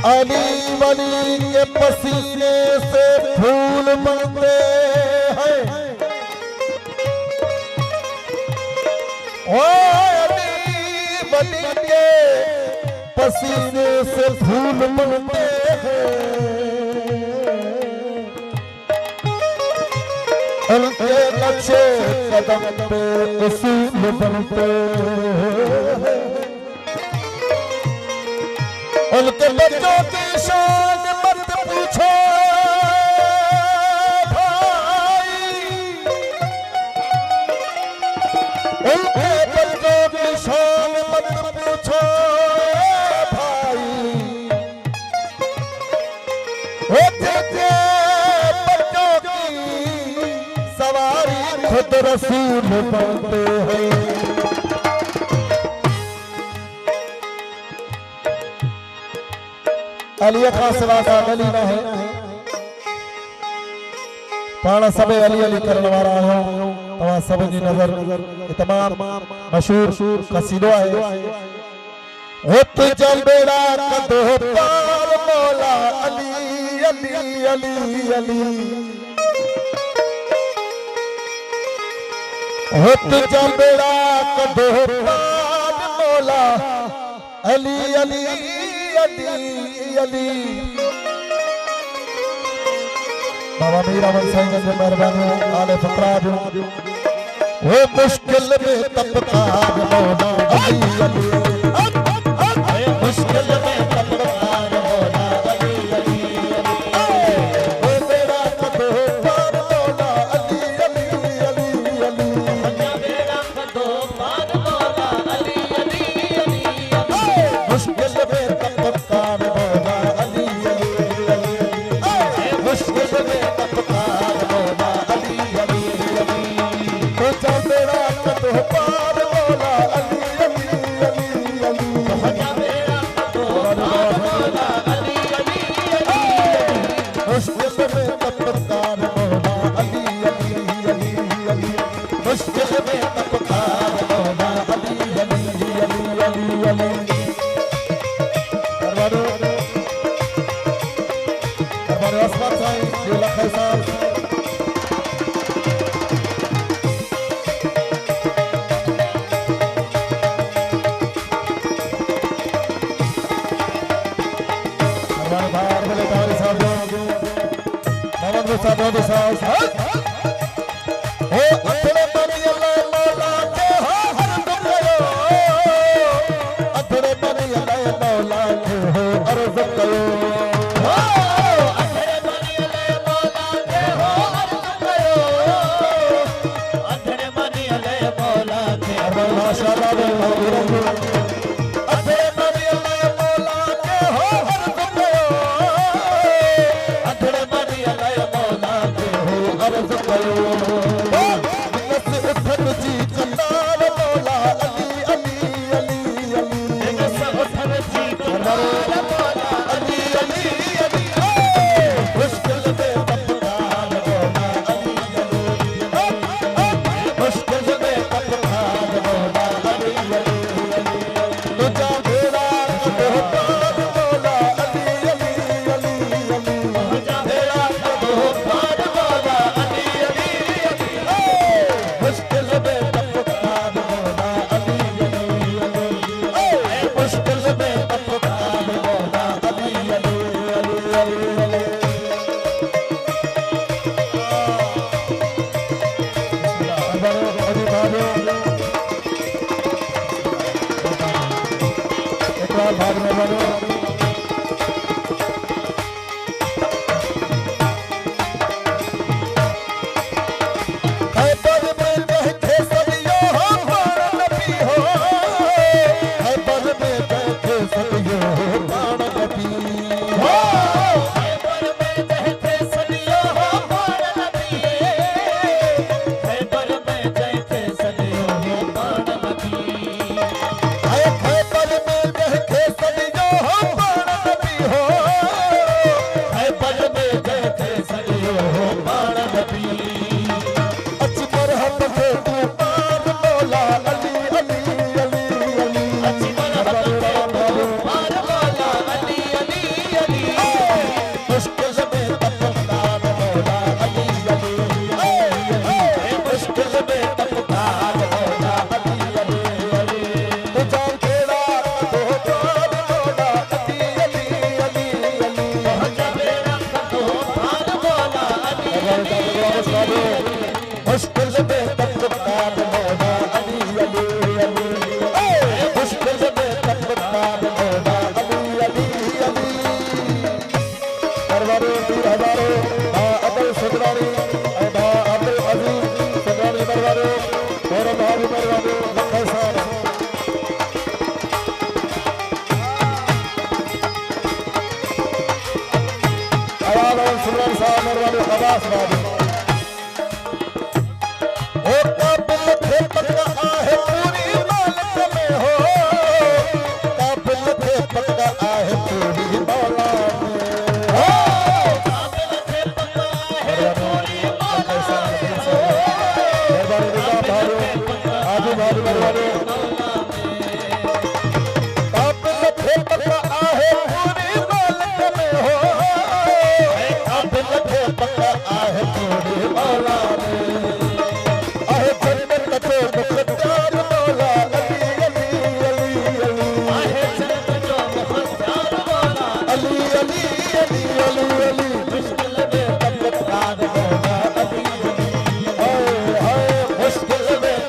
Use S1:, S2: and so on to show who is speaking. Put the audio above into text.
S1: अली वली के पसीने से फूल बनते हैं। ओ अली वली के पसीने से फूल बनते हैं। उनके नक्शे कदम पे उसूल बनते हैं। उनके बच्चों की शान मत पूछो भाई, उनके बच्चों की शान मत पूछो भाई। उनके बच्चों की सवारी खुद रसूल बनते हैं। अली खास वासा अली ना है पाना सबे अली अली करने वाला है। तवा सब जी नजर तमाम मशहूर कसीदो है। होत जल बेड़ा कदो पार मौला अली अली अली अली। होत जल बेड़ा कदो पार मौला अली अली अली अली। बाबा मीरा साईं जी मेहरबानी आले फकराज वो मुश्किल में तपतार मौला अली अली। मुश्किल में तपतार मौला अली अली। वो मेरा कदो पार मौला अली अली अली अली। मेरा कदो पार मौला अली अली अली। मुश्किल में तपतार मौला अली अली अली। मुश्किल में तपतार मौला अली अली अली। तो चल मेरा कदो पार मौला अली अली अली अली। मेरा कदो पार मौला अली अली अली। मुश्किल में तपतार मौला अली अली अली अली। मुश्किल में तपतार मौला अली अली अली अली अली। साहब भाग में बनो मुश्किल में तकबीर मौला अली अली अली मुश्किल में तकबीर मौला अली अली अली दरबारे पीर हजारे अब्दुल सदरानी अब्दुल अजीज सदरानी दरबारे और भाभी दरबारे लखा साहब आवाज और सदरानी साहब दरबारे खबास भाभी मुश्किल में